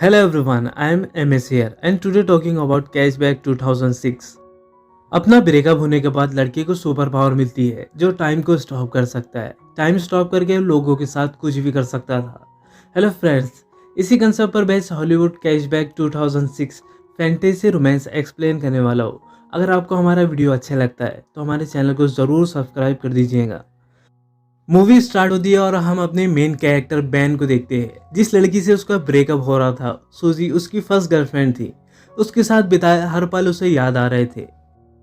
Hello everyone, I am MS here and today talking about Cashback 2006। अपना breakup होने के बाद लड़की को सुपर पावर मिलती है जो टाइम को स्टॉप कर सकता है। टाइम स्टॉप करके लोगों के साथ कुछ भी कर सकता था। हेलो फ्रेंड्स, इसी कंसेप्ट पर based Hollywood cashback 2006 fantasy romance explain करने वाला हूँ। अगर आपको हमारा वीडियो अच्छा लगता है तो हमारे चैनल को ज़रूर सब्सक्राइब कर दीजिएगा। मूवी स्टार्ट होती है और हम अपने मेन कैरेक्टर बैन को देखते हैं। जिस लड़की से उसका ब्रेकअप हो रहा था, सूजी उसकी फर्स्ट गर्लफ्रेंड थी। उसके साथ बिताए हर पल उसे याद आ रहे थे।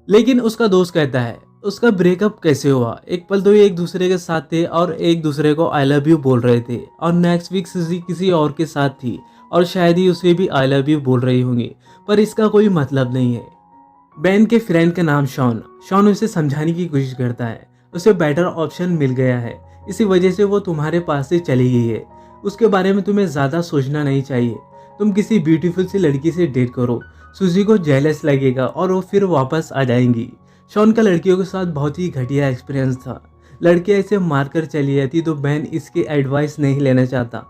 लेकिन उसका दोस्त कहता है उसका ब्रेकअप कैसे हुआ। एक पल तो ये एक दूसरे के साथ थे और एक दूसरे को आई लव यू बोल रहे थे और नेक्स्ट वीक सूजी किसी और के साथ थी और शायद ही उसे भी आई लव यू बोल रही होंगी, पर इसका कोई मतलब नहीं है। बैन के फ्रेंड का नाम शॉन शॉन उसे समझाने की कोशिश करता है। उसे बेटर ऑप्शन मिल गया है, इसी वजह से वो तुम्हारे पास से चली गई है। उसके बारे में तुम्हें ज़्यादा सोचना नहीं चाहिए। तुम किसी ब्यूटीफुल सी लड़की से डेट करो, सूजी को जेलस लगेगा और वो फिर वापस आ जाएंगी। शॉन का लड़कियों के साथ बहुत ही घटिया एक्सपीरियंस था। लड़की ऐसे मारकर चली जाती तो बैन इसकी एडवाइस नहीं लेना चाहता।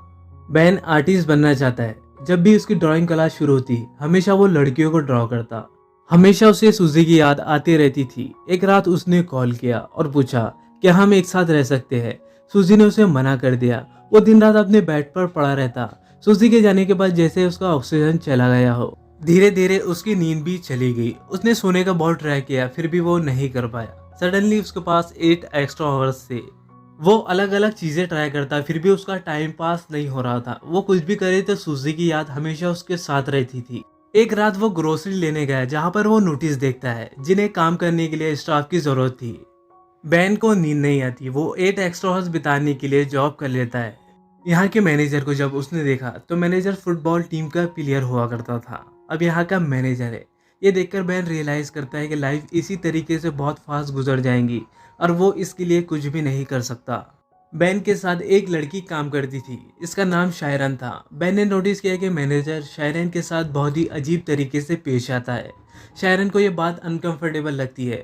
बैन आर्टिस्ट बनना चाहता है। जब भी उसकी ड्राइंग क्लास शुरू होती हमेशा वो लड़कियों को ड्रॉ करता। हमेशा उसे सूजी की याद आती रहती थी। एक रात उसने कॉल किया और पूछा कि हम एक साथ रह सकते हैं। सूजी ने उसे मना कर दिया। वो दिन रात अपने बेड पर पड़ा रहता। सूजी के जाने के बाद जैसे उसका ऑक्सीजन चला गया हो, धीरे धीरे उसकी नींद भी चली गई। उसने सोने का बहुत ट्राई किया, फिर भी वो नहीं कर पाया। सडनली उसके पास 8 एक्स्ट्रा आवर्स थे। वो अलग अलग चीजें ट्राई करता, फिर भी उसका टाइम पास नहीं हो रहा था। वो कुछ भी करे तो सूजी की याद हमेशा उसके साथ रहती थी। एक रात वो ग्रोसरी लेने गया जहाँ पर वो नोटिस देखता है जिन्हें काम करने के लिए स्टाफ की जरूरत थी। बैन को नींद नहीं आती। वो 8 एक्स्ट्रा आवर्स बिताने के लिए जॉब कर लेता है। यहाँ के मैनेजर को जब उसने देखा तो मैनेजर फुटबॉल टीम का प्लेयर हुआ करता था, अब यहाँ का मैनेजर है। ये देखकर बैन रियलाइज करता है कि लाइफ इसी तरीके से बहुत फास्ट गुजर जाएंगी और वो इसके लिए कुछ भी नहीं कर सकता। बैन के साथ एक लड़की काम करती थी, इसका नाम शायरन था। बैन ने नोटिस किया कि मैनेजर शायरन के साथ बहुत ही अजीब तरीके से पेश आता है। शायरन को यह बात अनकंफर्टेबल लगती है।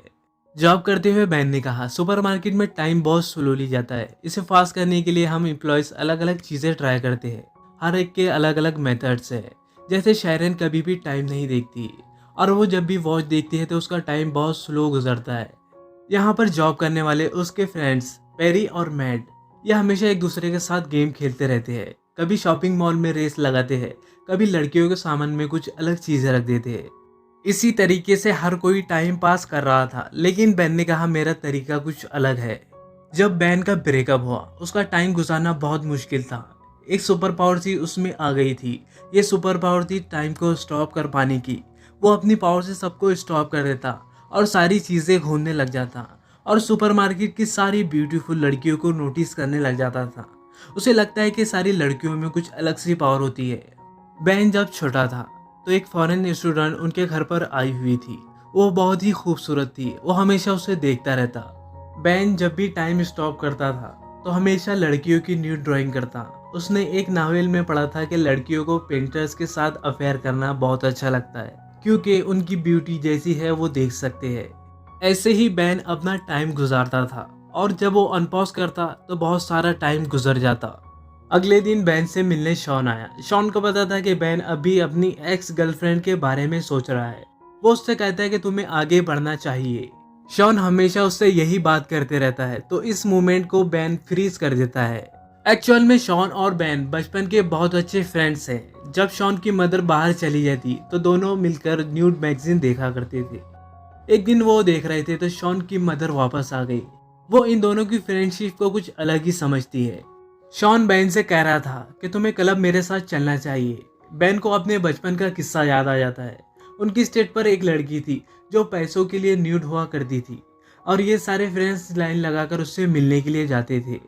जॉब करते हुए बैन ने कहा सुपरमार्केट में टाइम बहुत स्लोली जाता है। इसे फास्ट करने के लिए हम एम्प्लॉयज अलग अलग चीज़ें ट्राई करते हैं। हर एक के अलग अलग मेथड्स है। जैसे शायरन कभी भी टाइम नहीं देखती और वो जब भी वॉच देखती है तो उसका टाइम बहुत स्लो गुजरता है। यहाँ पर जॉब करने वाले उसके फ्रेंड्स पेरी और मैड, ये हमेशा एक दूसरे के साथ गेम खेलते रहते हैं। कभी शॉपिंग मॉल में रेस लगाते हैं, कभी लड़कियों के सामान में कुछ अलग चीजें रख देते हैं। इसी तरीके से हर कोई टाइम पास कर रहा था, लेकिन बैन ने कहा मेरा तरीका कुछ अलग है। जब बैन का ब्रेकअप हुआ उसका टाइम गुजारना बहुत मुश्किल था। एक सुपर पावर थी उसमें आ गई थी। ये सुपर पावर थी टाइम को स्टॉप कर पाने की। वो अपनी पावर से सबको स्टॉप कर देता और सारी चीज़ें घूमने लग जाता और सुपरमार्केट की सारी ब्यूटीफुल लड़कियों को नोटिस करने लग जाता था। उसे लगता है कि सारी लड़कियों में कुछ अलग सी पावर होती है। बैन जब छोटा था तो एक फॉरेन स्टूडेंट उनके घर पर आई हुई थी। वो बहुत ही खूबसूरत थी। वो हमेशा उसे देखता रहता। बैन जब भी टाइम स्टॉप करता था तो हमेशा लड़कियों की न्यू ड्राइंग करता। उसने एक नावल में पढ़ा था कि लड़कियों को पेंटर्स के साथ अफेयर करना बहुत अच्छा लगता है क्योंकि उनकी ब्यूटी जैसी है वो देख सकते हैं। ऐसे ही बैन अपना टाइम गुजारता था और जब वो अनपॉज करता तो बहुत सारा टाइम गुजर जाता। अगले दिन बैन से मिलने शॉन आया। शॉन को पता था कि बैन अभी अपनी एक्स गर्लफ्रेंड के बारे में सोच रहा है। वो उससे कहता है कि तुम्हें आगे बढ़ना चाहिए। शॉन हमेशा उससे यही बात करते रहता है तो इस मोमेंट को बैन फ्रीज कर देता है। एक्चुअल में शॉन और बैन बचपन के बहुत अच्छे फ्रेंड्स हैं। जब शॉन की मदर बाहर चली जाती तो दोनों मिलकर न्यूड मैगजीन देखा करते थे। एक दिन वो देख रहे थे तो शॉन की मदर वापस आ गई। वो इन दोनों की फ्रेंडशिप को कुछ अलग ही समझती है। शॉन बैन से कह रहा था कि तुम्हें क्लब मेरे साथ चलना चाहिए। बैन को अपने बचपन का किस्सा याद आ जाता है। उनकी स्टेट पर एक लड़की थी जो पैसों के लिए न्यूड हुआ करती थी और ये सारे फ्रेंड्स लाइन लगाकर उससे मिलने के लिए जाते थे।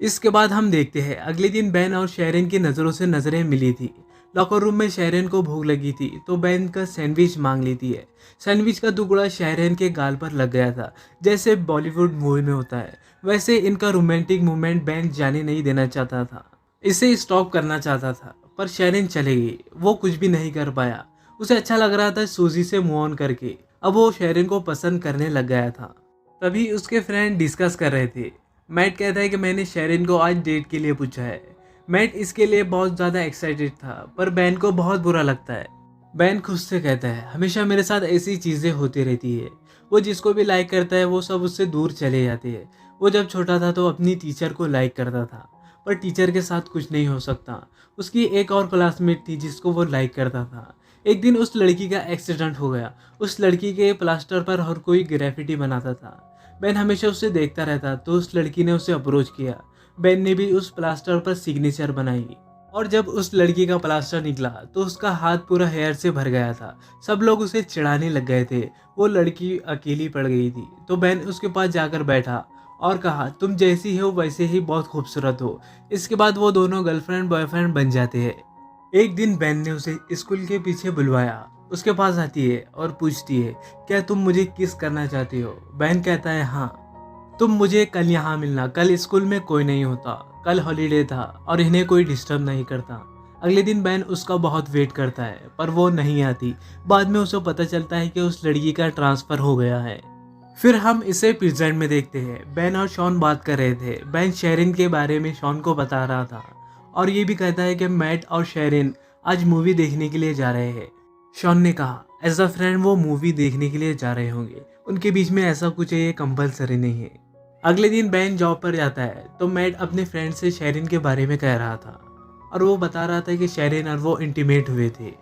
इसके बाद हम देखते हैं अगले दिन बैन और शेरन की नज़रों से नज़रें मिली थी। लॉकर रूम में शेरन को भूख लगी थी तो बैन का सैंडविच मांग लेती है। सैंडविच का टुकड़ा शेरन के गाल पर लग गया था। जैसे बॉलीवुड मूवी में होता है वैसे इनका रोमांटिक मूवमेंट बैन जाने नहीं देना चाहता था। इसे स्टॉप करना चाहता था पर शेरन चले गई। वो कुछ भी नहीं कर पाया। उसे अच्छा लग रहा था सूजी से मूव ऑन करके। अब वो शेरन को पसंद करने लग गया था। तभी उसके फ्रेंड डिस्कस कर रहे थे। मैट कहता है कि मैंने शेरन को आज डेट के लिए पूछा है। मैट इसके लिए बहुत ज़्यादा एक्साइटेड था, पर बैन को बहुत बुरा लगता है। बैन खुद से कहता है, हमेशा मेरे साथ ऐसी चीज़ें होती रहती है। वो जिसको भी लाइक करता है वो सब उससे दूर चले जाते हैं। वो जब छोटा था तो अपनी टीचर को लाइक करता था, पर टीचर के साथ कुछ नहीं हो सकता। उसकी एक और क्लासमेट थी जिसको वो लाइक करता था। एक दिन उस लड़की का एक्सीडेंट हो गया। उस लड़की के प्लास्टर पर हर कोई ग्रेफिटी बनाता था। बैन हमेशा उसे देखता रहता, तो उस लड़की ने उसे अप्रोच किया। बैन ने भी उस प्लास्टर पर सिग्नेचर बनाई, और जब उस लड़की का प्लास्टर निकला तो उसका हाथ पूरा हेयर से भर गया था। सब लोग उसे चिढ़ाने लग गए थे। वो लड़की अकेली पड़ गई थी, तो बैन उसके पास जाकर बैठा और कहा, तुम जैसी हो वैसे ही बहुत खूबसूरत हो। इसके बाद वो दोनों गर्लफ्रेंड बॉयफ्रेंड बन जाते हैं। एक दिन बैन ने उसे स्कूल के पीछे बुलवाया। उसके पास आती है और पूछती है, क्या तुम मुझे किस करना चाहती हो? बैन कहता है, हाँ। तुम मुझे कल यहाँ मिलना। कल स्कूल में कोई नहीं होता, कल हॉलीडे था और इन्हें कोई डिस्टर्ब नहीं करता। अगले दिन बैन उसका बहुत वेट करता है, पर वो नहीं आती। बाद में उसे पता चलता है कि उस लड़की का ट्रांसफर हो गया है। फिर हम इसे प्रेजेंट में देखते हैं। बैन और शॉन बात कर रहे थे। बैन शेरिन के बारे में शॉन को बता रहा था, और ये भी कहता है कि मैट और शेरिन आज मूवी देखने के लिए जा रहे हैं। शॉन ने कहा, एज अ फ्रेंड वो मूवी देखने के लिए जा रहे होंगे, उनके बीच में ऐसा कुछ है, ये कंपलसरी नहीं है। अगले दिन बैन जॉब पर जाता है, तो मैट अपने फ्रेंड से शेरिन के बारे में कह रहा था, और वो बता रहा था कि शेरिन और वो इंटीमेट हुए थे।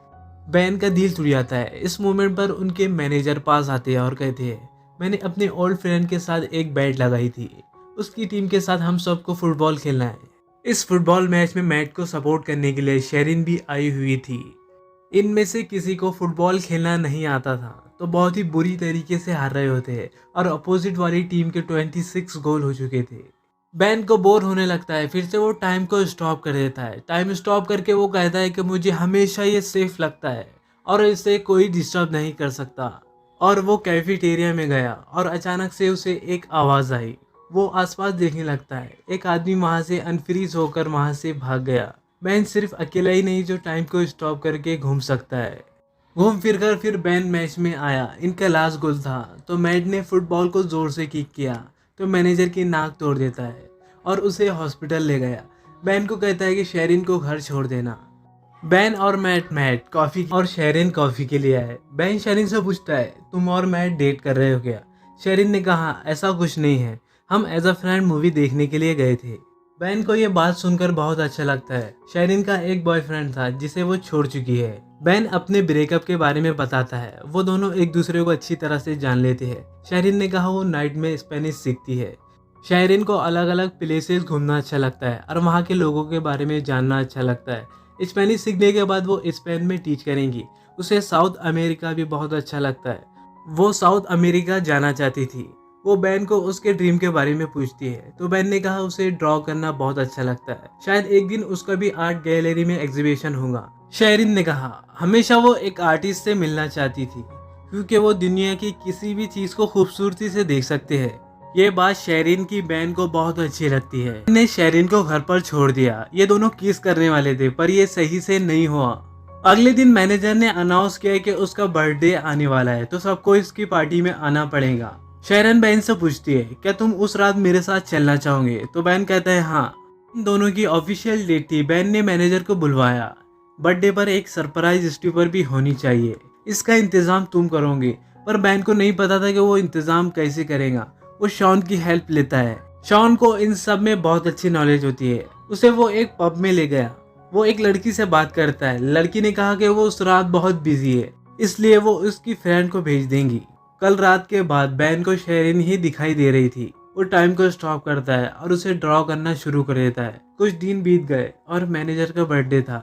बैन का दिल टूट जाता है। इस मोमेंट पर उनके मैनेजर पास आते हैं और कहते हैं, मैंने अपने ओल्ड फ्रेंड के साथ एक बेट लगाई थी। उसकी टीम के साथ हम सबको फुटबॉल खेलना है। इस फुटबॉल मैच में मैट को सपोर्ट करने के लिए शेरिन भी आई हुई थी। इनमें से किसी को फुटबॉल खेलना नहीं आता था, तो बहुत ही बुरी तरीके से हार रहे होते हैं, और अपोजिट वाली टीम के 26 गोल हो चुके थे। बैन को बोर होने लगता है। फिर से वो टाइम को स्टॉप कर देता है। टाइम स्टॉप करके वो कहता है कि मुझे हमेशा ये सेफ लगता है और इसे कोई डिस्टर्ब नहीं कर सकता। और वो कैफेटेरिया में गया और अचानक से उसे एक आवाज़ आई। वो आसपास देखने लगता है। एक आदमी वहाँ से अनफ्रीज होकर वहाँ से भाग गया। बैन सिर्फ अकेला ही नहीं जो टाइम को स्टॉप करके घूम सकता है। घूम फिर कर फिर बैन मैच में आया। इनका लास्ट गोल था, तो मैट ने फुटबॉल को जोर से किक किया, तो मैनेजर की नाक तोड़ देता है और उसे हॉस्पिटल ले गया। बैन को कहता है कि शेरिन को घर छोड़ देना। बैन और मैट कॉफ़ी और शेरिन कॉफ़ी के लिए आए। बैन शेरिन से पूछता है, तुम और मैट डेट कर रहे हो क्या? शेरिन ने कहा, ऐसा कुछ नहीं है, हम एज अ फ्रेंड मूवी देखने के लिए गए थे। बैन को ये बात सुनकर बहुत अच्छा लगता है। शेरिन का एक बॉयफ्रेंड था जिसे वो छोड़ चुकी है। बैन अपने ब्रेकअप के बारे में बताता है। वो दोनों एक दूसरे को अच्छी तरह से जान लेते हैं। शेरिन ने कहा वो नाइट में स्पेनिश सीखती है। शेरिन को अलग अलग प्लेसेस घूमना अच्छा लगता है और वहाँ के लोगों के बारे में जानना अच्छा लगता है। स्पेनिश सीखने के बाद वो स्पेन में टीच करेंगी। उसे साउथ अमेरिका भी बहुत अच्छा लगता है। वो साउथ अमेरिका जाना चाहती थी। वो बैन को उसके ड्रीम के बारे में पूछती है, तो बैन ने कहा उसे ड्रॉ करना बहुत अच्छा लगता है। शायद एक दिन उसका भी आर्ट गैलरी में एग्जीबिशन होगा। शेरिन ने कहा हमेशा वो एक आर्टिस्ट से मिलना चाहती थी, क्योंकि वो दुनिया की किसी भी चीज को खूबसूरती से देख सकते हैं। ये बात शेरिन की बैन को बहुत अच्छी लगती है। ने शेरिन को घर पर छोड़ दिया। ये दोनों किस करने वाले थे, पर ये सही से नहीं हुआ। अगले दिन मैनेजर ने अनाउंस किया कि उसका बर्थडे आने वाला है, तो सबको इसकी पार्टी में आना पड़ेगा। शेरन बैन से पूछती है, क्या तुम उस रात मेरे साथ चलना चाहोगे? तो बैन कहता है हाँ। इन दोनों की ऑफिशियल डेट थी। बैन ने मैनेजर को बुलवाया। बर्थडे पर एक सरप्राइज स्टीपर भी होनी चाहिए, इसका इंतजाम तुम करोगे। पर बैन को नहीं पता था कि वो इंतजाम कैसे करेगा। वो शॉन की हेल्प लेता है। शॉन को इन सब में बहुत अच्छी नॉलेज होती है। उसे वो एक पब में ले गया। वो एक लड़की से बात करता है। लड़की ने कहा कि वो उस रात बहुत बिजी है, इसलिए वो उसकी फ्रेंड को भेज देंगी। कल रात के बाद बैन को शेरिन ही दिखाई दे रही थी। वो टाइम को स्टॉप करता है और उसे ड्रॉ करना शुरू कर देता है। कुछ दिन बीत गए और मैनेजर का बर्थडे था।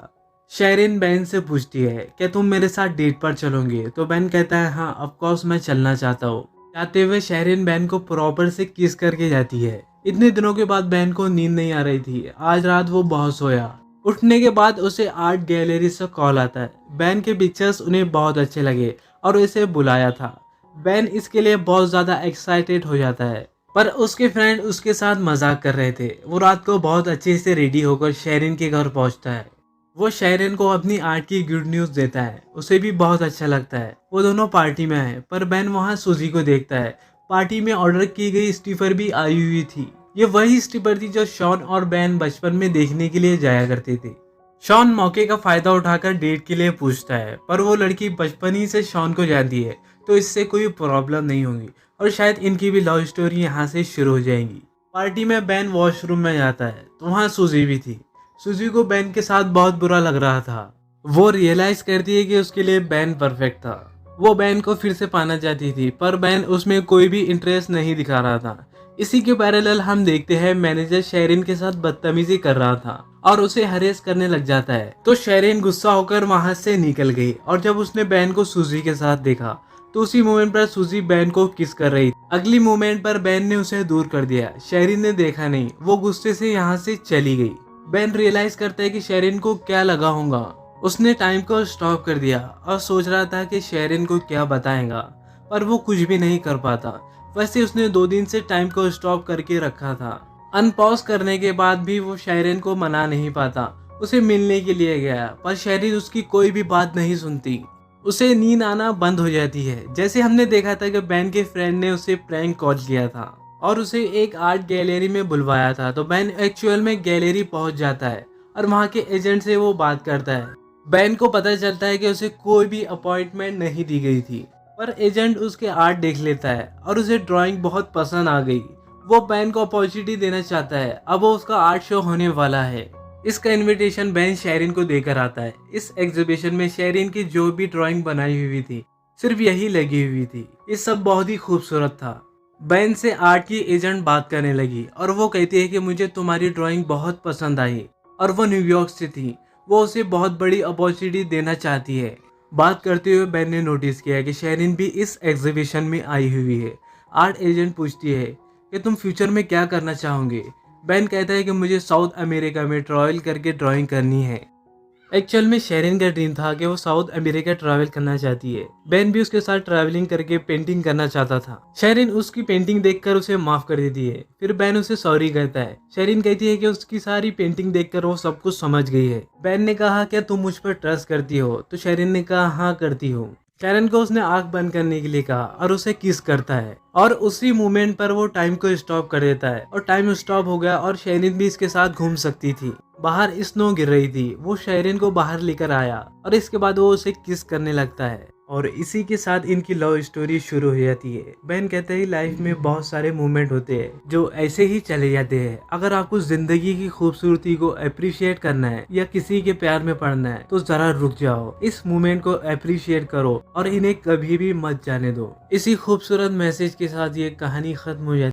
शेरिन बैन से पूछती है, क्या तुम मेरे साथ डेट पर चलोगे? तो बैन कहता है हाँ, ऑफ कोर्स मैं चलना चाहता हूँ। जाते हुए शेरिन बैन को प्रॉपर से किस करके जाती है। इतने दिनों के बाद बैन को नींद नहीं आ रही थी। आज रात वो बहुत सोया। उठने के बाद उसे आर्ट गैलरी से कॉल आता है। बैन के पिक्चर्स उन्हें बहुत अच्छे लगे और उसे बुलाया था। बैन इसके लिए बहुत ज्यादा एक्साइटेड हो जाता है, पर उसके फ्रेंड उसके साथ मजाक कर रहे थे। वो रात को बहुत अच्छे से रेडी होकर शेरिन के घर पहुंचता है। वो शेरिन को अपनी आर्ट की गुड न्यूज देता है। उसे भी बहुत अच्छा लगता है। वो दोनों पार्टी में है, पर बैन वहाँ सूजी को देखता है। पार्टी में ऑर्डर की गई स्टीफर भी आई हुई थी। ये वही स्ट्रिपर थी जो शॉन और बैन बचपन में देखने के लिए जाया करते थे। शॉन मौके का फायदा उठाकर डेट के लिए पूछता है, पर वो लड़की बचपन ही से शॉन को जानती है, तो इससे कोई प्रॉब्लम नहीं होगी और शायद इनकी भी लव स्टोरी यहाँ से शुरू हो जाएगी। पार्टी में बैन वॉशरूम में जाता है तो वहाँ सूजी भी थी। सूजी को बैन के साथ बहुत बुरा लग रहा था। वो रियलाइज करती है कि उसके लिए बैन परफेक्ट था। वो बैन को फिर से पाना चाहती थी, पर बैन उसमें कोई भी इंटरेस्ट नहीं दिखा रहा था। इसी के पैरेलल हम देखते हैं मैनेजर शेरिन के साथ बदतमीजी कर रहा था और उसे हरेस करने लग जाता है, तो शेरिन गुस्सा होकर वहां से निकल गई और जब उसने बैन को सूजी के साथ देखा तो उसी मोमेंट पर सूजी बैन को किस कर रही थी। अगली मोमेंट पर बैन ने उसे दूर कर दिया। शेरिन ने देखा नहीं, वो गुस्से से यहाँ से चली गई। बैन रियलाइज करता है कि शेरिन को क्या लगा होगा। उसने टाइम को स्टॉप कर दिया और सोच रहा था कि शेरिन को क्या बताएगा, पर वो कुछ भी नहीं कर पाता। वैसे उसने 2 दिन से टाइम को स्टॉप करके रखा था। अनपॉज करने के बाद भी वो शेरिन को मना नहीं पाता। उसे मिलने के लिए गया, पर शेरिन उसकी कोई भी बात नहीं सुनती। उसे नींद आना बंद हो जाती है। जैसे हमने देखा था कि बैन के फ्रेंड ने उसे प्रैंक कॉल किया था और उसे एक आर्ट गैलरी में बुलवाया था, तो बैन एक्चुअल में गैलरी पहुंच जाता है और वहां के एजेंट से वो बात करता है। बैन को पता चलता है कि उसे कोई भी अपॉइंटमेंट नहीं दी गई थी, पर एजेंट उसके आर्ट देख लेता है और उसे ड्राइंग बहुत पसंद आ गई। वो बैन को अपॉर्चुनिटी देना चाहता है। अब वो उसका आर्ट शो होने वाला है। इसका इनविटेशन बैन शेरिन को देकर आता है। इस एग्जीबिशन में शेरिन की जो भी ड्राइंग बनाई हुई थी सिर्फ यही लगी हुई थी। ये सब बहुत ही खूबसूरत था। बैन से आर्ट की एजेंट बात करने लगी और वो कहती है कि मुझे तुम्हारी ड्राइंग बहुत पसंद आई और वो न्यूयॉर्क से थी। वो उसे बहुत बड़ी अपॉर्चुनिटी देना चाहती है। बात करते हुए बैन ने नोटिस किया कि शेरिन भी इस एग्जीबिशन में आई हुई है। आर्ट एजेंट पूछती है कि तुम फ्यूचर में क्या करना चाहोगे। बैन कहता है कि मुझे साउथ अमेरिका में ट्रैवल करके ड्राइंग करनी है। एक्चुअल में शेरिन का ड्रीम था कि वो साउथ अमेरिका ट्रैवल करना चाहती है। बैन भी उसके साथ ट्रैवलिंग करके पेंटिंग करना चाहता था। शेरिन उसकी पेंटिंग देखकर उसे माफ कर देती है। फिर बैन उसे सॉरी कहता है। शेरिन कहती है कि उसकी सारी पेंटिंग देखकर वो सब कुछ समझ गई है। बैन ने कहा क्या तुम मुझ पर ट्रस्ट करती हो, तो शेरिन ने कहा हाँ करती हूँ। शेरिन को उसने आंख बंद करने के लिए कहा और उसे किस करता है और उसी मोमेंट पर वो टाइम को स्टॉप कर देता है और टाइम स्टॉप हो गया और शेरिन भी इसके साथ घूम सकती थी। बाहर स्नो गिर रही थी। वो शेरिन को बाहर लेकर आया और इसके बाद वो उसे किस करने लगता है और इसी के साथ इनकी लव स्टोरी शुरू हो जाती है। बैन कहते हैं लाइफ में बहुत सारे मोमेंट होते हैं जो ऐसे ही चले जाते हैं। अगर आपको जिंदगी की खूबसूरती को अप्रिशिएट करना है या किसी के प्यार में पड़ना है तो जरा रुक जाओ, इस मोमेंट को अप्रिशिएट करो और इन्हें कभी भी मत जाने दो। इसी खूबसूरत मैसेज के साथ ये कहानी खत्म हो जाती है।